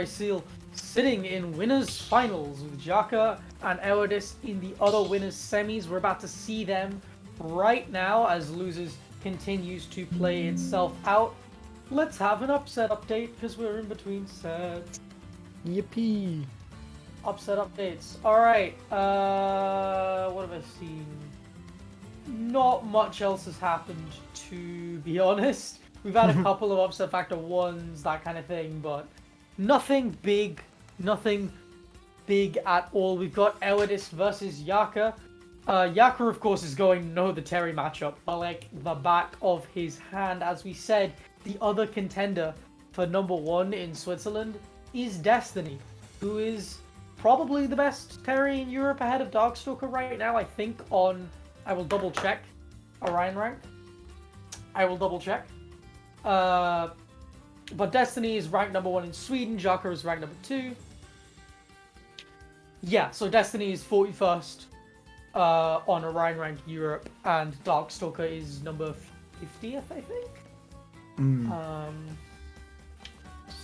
Seal sitting in winners finals with Jaka and Ewodist in the other winners semis. We're about to see them right now as losers continues to play itself out. Let's have an upset update because we're in between sets. Yippee! Upset updates. Alright, what have I seen? Not much else has happened, to be honest. We've had a couple of upset factor ones, that kind of thing, but nothing big at all. We've got Ewodist versus Jaka. Jaka, of course, is going to know the Terry matchup, but like the back of his hand. As we said, the other contender for number one in Switzerland is Destiny, who is probably the best Terry in Europe ahead of Darkstalker right now, I think, on... I will double check. Orion rank. I will double check. But Destiny is ranked number one in Sweden. Jaka is ranked number 2. Yeah, so Destiny is 41st on Orion rank Europe, and Darkstalker is number 50th, I think.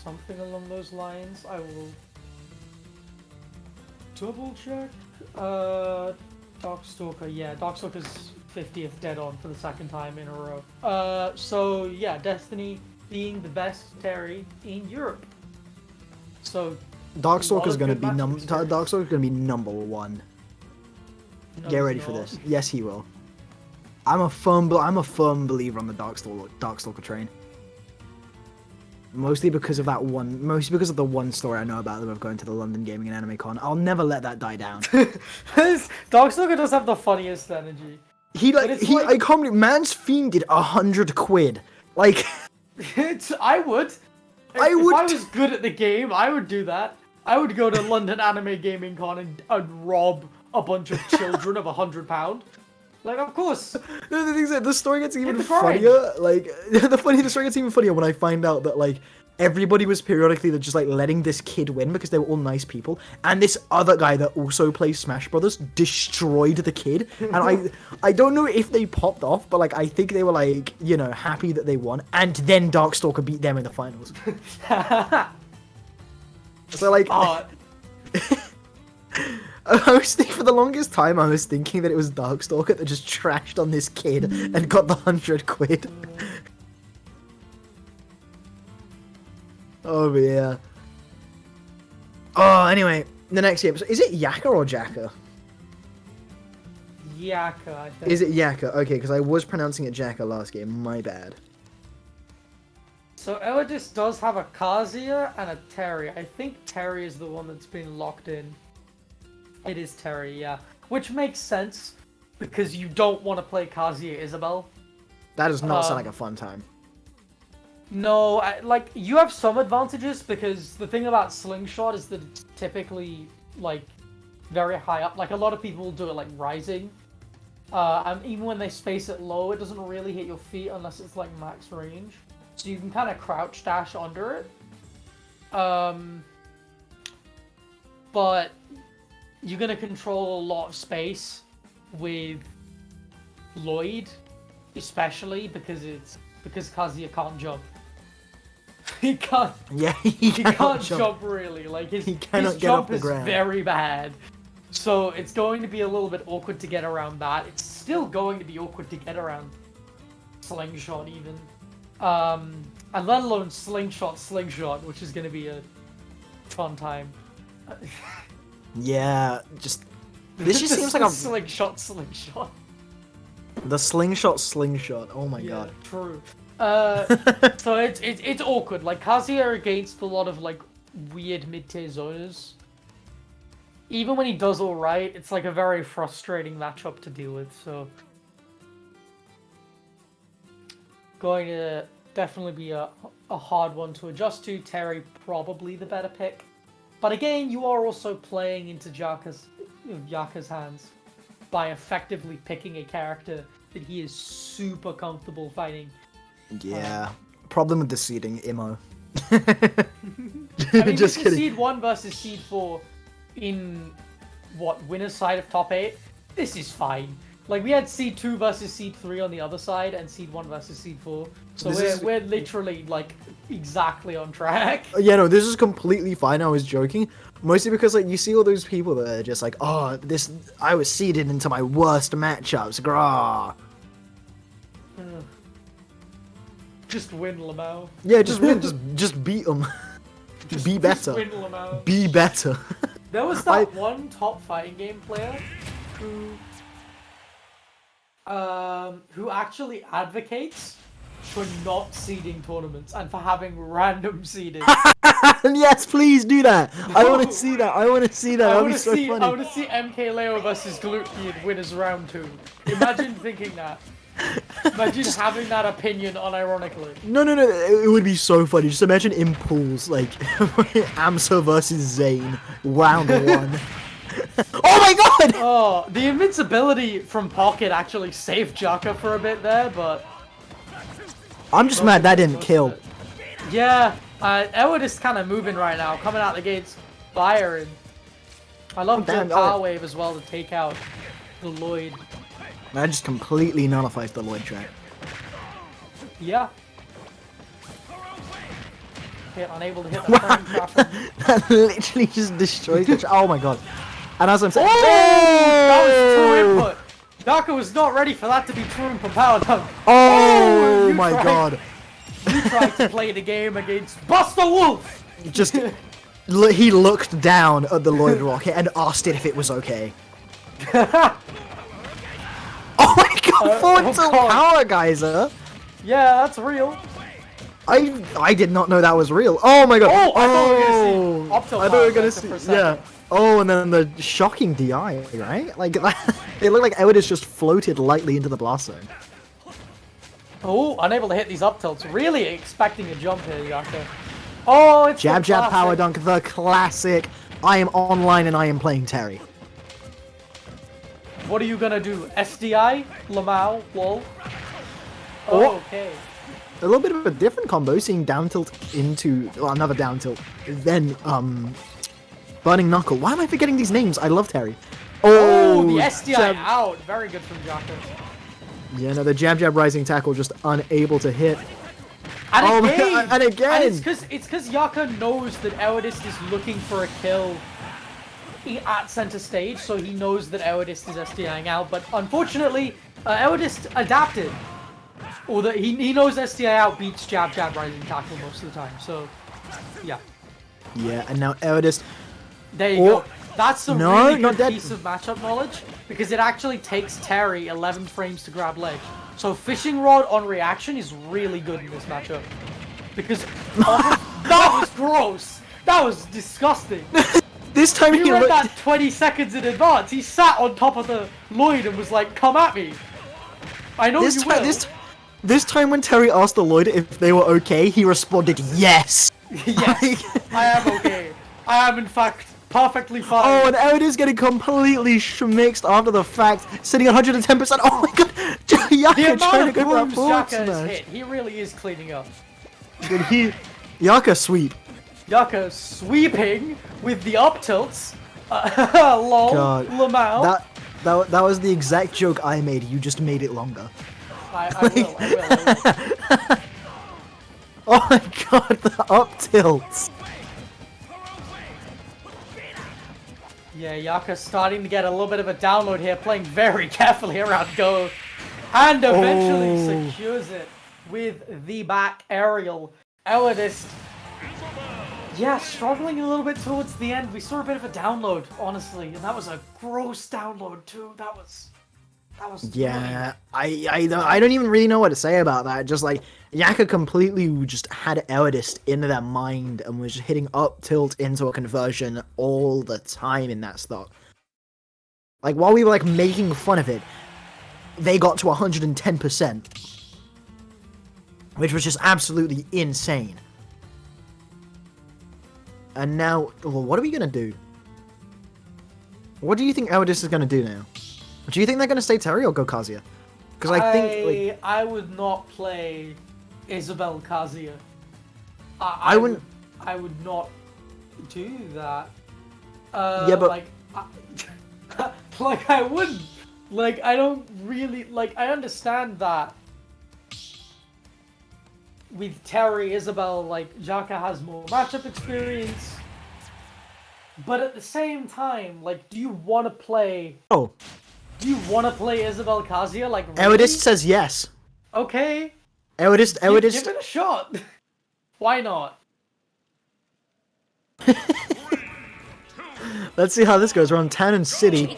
Something along those lines. I will double check. Darkstalker, yeah, Darkstalker's 50th dead on for the second time in a row. So yeah, Destiny being the best Terry in Europe. So Darkstalker's gonna be number one. no, Get ready he's for not. this. Yes, he will. I'm a firm believer on the Darkstalker train. Mostly because of the one story I know about them of going to the London Gaming and Anime Con. I'll never let that die down. Darkstalker does have the funniest energy. I can't believe man's fiended 100 quid. Like, I would. If I was good at the game, I would do that. I would go to London Anime Gaming Con and rob a bunch of children of £100. Like, of course. The thing is that the story gets even the grind. funnier. Like, the story gets even funnier when I find out that, like, everybody was periodically just, like, letting this kid win because they were all nice people. And this other guy that also plays Smash Brothers destroyed the kid. And I don't know if they popped off, but, like, I think they were, like, you know, happy that they won. And then Darkstalker beat them in the finals. So, like... for the longest time, I was thinking that it was Darkstalker that just trashed on this kid and got the 100 quid. Oh, yeah. Oh, anyway, the next game. So is it Jaka or Jaka? Jaka, I think. Is it Jaka? Okay, because I was pronouncing it Jaka last game. My bad. So Ewodist does have a Kazuya and a Terry. I think Terry is the one that's been locked in. It is Terry, yeah. Which makes sense, because you don't want to play Kazuya Isabel. That does not sound like a fun time. No, like, you have some advantages, because the thing about Slingshot is that it's typically, like, very high up. Like, a lot of people will do it, like, rising. And even when they space it low, it doesn't really hit your feet unless it's, like, max range. So you can kind of crouch dash under it. But you're going to control a lot of space with Lloyd, especially because Kazuya can't jump. He can't. Yeah, he can't jump really. Like his jump is very bad. So it's going to be a little bit awkward to get around that. It's still going to be awkward to get around Slingshot even. And let alone Slingshot, which is going to be a fun time. Yeah, this just seems like a Slingshot. The Slingshot. Oh my god. True. So it's awkward. Like Kazuya against a lot of like weird mid-tier zoners. Even when he does all right, it's like a very frustrating matchup to deal with. So going to definitely be a hard one to adjust to. Terry probably the better pick. But again, you are also playing into Jaka's hands by effectively picking a character that he is super comfortable fighting. Yeah. Problem with the seeding, Imo. I mean, Just kidding. Seed 1 versus Seed 4 in, winner's side of top 8? This is fine. Like, we had Seed 2 versus Seed 3 on the other side, and Seed 1 versus Seed 4. So we're literally, like, exactly on track. Yeah, no, this is completely fine. I was joking. Mostly because, like, you see all those people that are just like, oh, I was seeded into my worst matchups. Grah. Just win, Lamau. Yeah, just win. just beat them. Be better. Just win, Lamau. Be better. There was that one top fighting game player who actually advocates for not seeding tournaments and for having random seeding. Yes, please do that. I want to see that. I want to see that. That would be so funny. I want to see MK Leo versus Glutky in winners round 2. Imagine thinking that. Imagine having that opinion unironically. No. It would be so funny. Just imagine in pools, like Amsa versus Zane, round 1. Oh my god! Oh, the invincibility from Pocket actually saved Jaka for a bit there, but... I'm just mad that didn't kill. Yeah, Ewodist kind of moving right now, coming out the gates, firing. I love the power wave as well to take out the Lloyd. That just completely nullifies the Lloyd track. Yeah. Okay, unable to hit the frame trap. That literally just destroys the track. Oh my god. And as I'm saying, that was true input. Jaka was not ready for that to be true input power dunk. Oh my god. You tried to play the game against Buster Wolf. Just, he looked down at the Lloyd rocket and asked it if it was okay. Oh my god, forward tilt power geyser. Yeah, that's real. I did not know that was real. Oh my god. Oh, I thought we were gonna see up tilt. I thought we were gonna see. Yeah. Oh, and then the shocking DI, right? Like it looked like Ewodist just floated lightly into the blast zone. Oh, unable to hit these up tilts. Really expecting a jump here, Jaka. Oh, it's jab power dunk, the classic. I am online and I am playing Terry. What are you gonna do? SDI? Lamau? Lol? Oh, okay. A little bit of a different combo, seeing down tilt into another down tilt, then burning knuckle. Why am I forgetting these names? I love Terry. Oh, the SDI out. Very good from Jaka. Yeah, no, the jab rising tackle just unable to hit. And again! And again! And it's because Jaka knows that Ewodist is looking for a kill at center stage, so he knows that Ewodist is SDIing out, but unfortunately, Ewodist adapted. Or that he knows SDI out beats jab rising tackle most of the time, so yeah. Yeah, and now Ewodist. There you go. That's a really good piece of matchup knowledge, because it actually takes Terry 11 frames to grab ledge. So fishing rod on reaction is really good in this matchup. Because that was gross. That was disgusting. This time he read that 20 seconds in advance. He sat on top of the Lloyd and was like, "Come at me. I know you will." This time when Terry asked the Lloyd if they were okay, he responded, "Yes." Yes, I am okay. I am in fact perfectly fine. Oh, and Ewodist getting completely schmixed after the fact, sitting at 110%. Oh my god, Jaka trying to go for that forward smash. He really is cleaning up. Did Jaka sweep? Jaka sweeping with the up tilts. Lol. God. Lamau. That was the exact joke I made. You just made it longer. I will. Oh my god, the up tilts. Yeah, Jaka's starting to get a little bit of a download here, playing very carefully around go. And eventually secures it with the back aerial. Ewodist, yeah, struggling a little bit towards the end. We saw a bit of a download, honestly, and that was a gross download too. That was yeah, I don't even really know what to say about that. Just like Jaka completely just had Ewodist into their mind and was just hitting up tilt into a conversion all the time in that stock. Like while we were like making fun of it, they got to 110%, which was just absolutely insane. And now, well, what are we gonna do? What do you think Ewodist is gonna do now? Do you think they're going to stay Terry or go Kazuya? Because I think like, I would not play Isabel Kazuya. I wouldn't. I would not do that. Yeah, but like I wouldn't. Like I don't really like. I understand that with Terry, Isabel, like, Jaka has more matchup experience. But at the same time, like, do you want to play... Oh. Do you want to play Isabel Kazuya? Like, really? Ewodist says yes. Okay. Ewodist. Give it a shot. Why not? Let's see how this goes. We're on Town and City.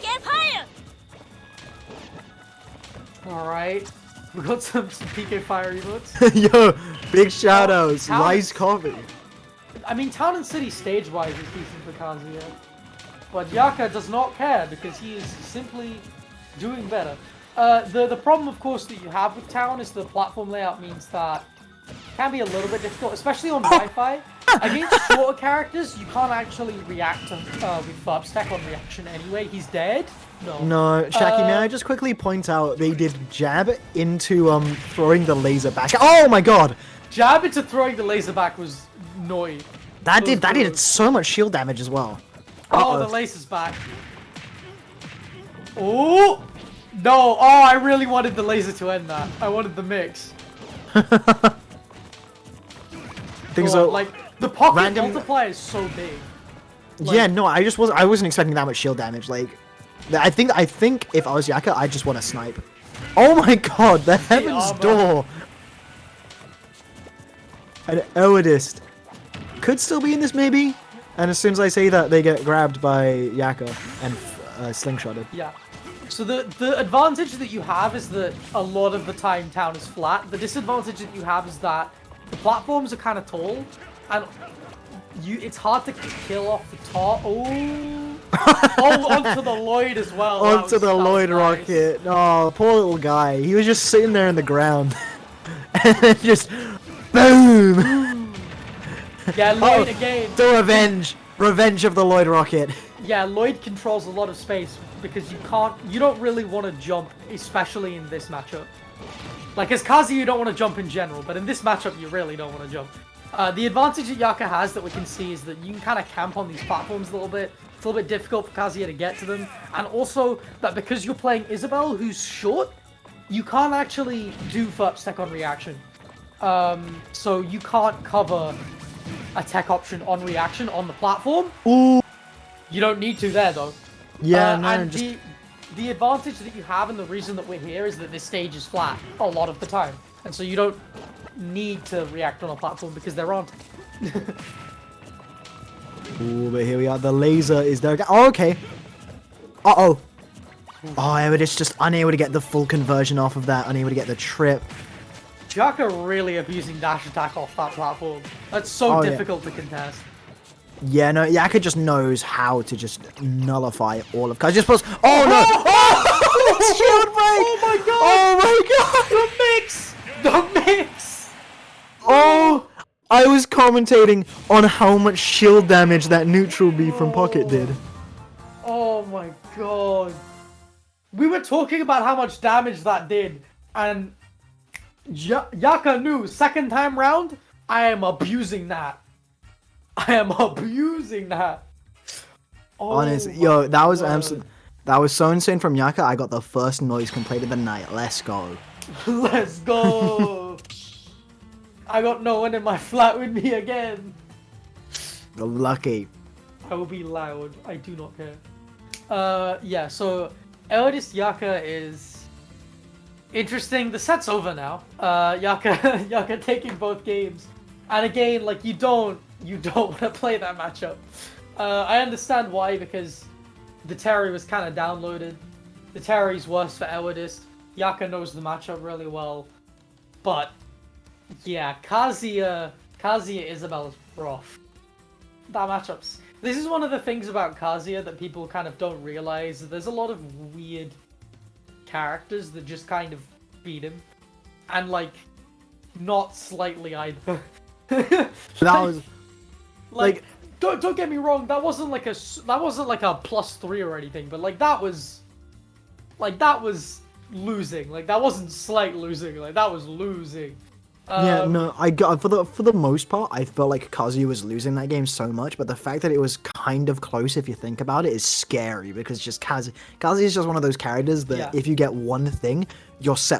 Alright. We got some PK Fire emotes. Yo, big shoutouts. Town Rice Coffee. I mean, Town and City stage-wise is decent for Kazuya. But Jaka does not care because he is simply doing better. The problem, of course, that you have with Town is the platform layout means that it can be a little bit difficult, especially on Wi-Fi. Against shorter characters, you can't actually react to, with Fub Stack on reaction anyway. He's dead. No, Shaki, may I just quickly point out they did jab into throwing the laser back. Oh my god! Jab into throwing the laser back was annoying. That did so much shield damage as well. Oh, the laser's back. Oh! No, I really wanted the laser to end that. I wanted the mix. Things are like the pocket multiplier is so big. Like, yeah, no, I wasn't expecting that much shield damage. Like, I think if I was Jaka, I just want to snipe. Oh my god, the Heaven's Door. An Ewodist could still be in this maybe, and as soon as I say that, they get grabbed by Jaka and slingshotted. Yeah. So the advantage that you have is that a lot of the time Town is flat. The disadvantage that you have is that the platforms are kind of tall, and it's hard to kill off the top. Oh, onto the Lloyd as well. Onto the Lloyd rocket. Oh, poor little guy. He was just sitting there in the ground, and then just boom. Yeah, Lloyd again. The revenge of the Lloyd rocket. Yeah, Lloyd controls a lot of space because you don't really want to jump, especially in this matchup. Like, as Kazi, you don't want to jump in general, but in this matchup, you really don't want to jump. The advantage that Jaka has that we can see is that you can kind of camp on these platforms a little bit. It's a little bit difficult for Kazuya to get to them. And also, that because you're playing Isabel, who's short, you can't actually do first tech on reaction. So you can't cover a tech option on reaction on the platform. Ooh. You don't need to there, though. Yeah, and the advantage that you have and the reason that we're here is that this stage is flat a lot of the time. And so you don't need to react on a platform because there aren't. Ooh, but here we are. The laser is there again. Oh, okay. Uh-oh. Oh, but it's just unable to get the full conversion off of that. Unable to get the trip. Jaka really abusing dash attack off that platform. That's so difficult to contest. Yeah, no, Jaka just knows how to just nullify all of... Cause just plus... Oh, no! Oh! Shield break! Oh my god! Oh my god! The mix! Oh! I was commentating on how much shield damage that neutral B from Pocket did. Oh my god. We were talking about how much damage that did, and Jaka knew, second time round, I am abusing that. Oh honestly, yo, that was that was so insane from Jaka. I got the first noise complaint of the night. Let's go. Let's go. I got no one in my flat with me again. Lucky. I will be loud. I do not care. Yeah, so Ewodist Jaka is interesting. The set's over now. Jaka taking both games. And again, like, you don't want to play that matchup. I understand why, because the Terry was kind of downloaded. The Terry's worse for Ewodist. Jaka knows the matchup really well. But, yeah, Kazuya Isabel is rough. That matchup's... This is one of the things about Kazuya that people kind of don't realize. There's a lot of weird characters that just kind of beat him. And, like, not slightly either. That was... Like, don't get me wrong, that wasn't like a +3 or anything, but like that was losing. Like, that wasn't slight losing, like that was losing. Yeah, no, I got for the most part, I felt like Kazuya was losing that game so much, but the fact that it was kind of close, if you think about it, is scary because just Kazuya is just one of those characters that if you get one thing, you're set for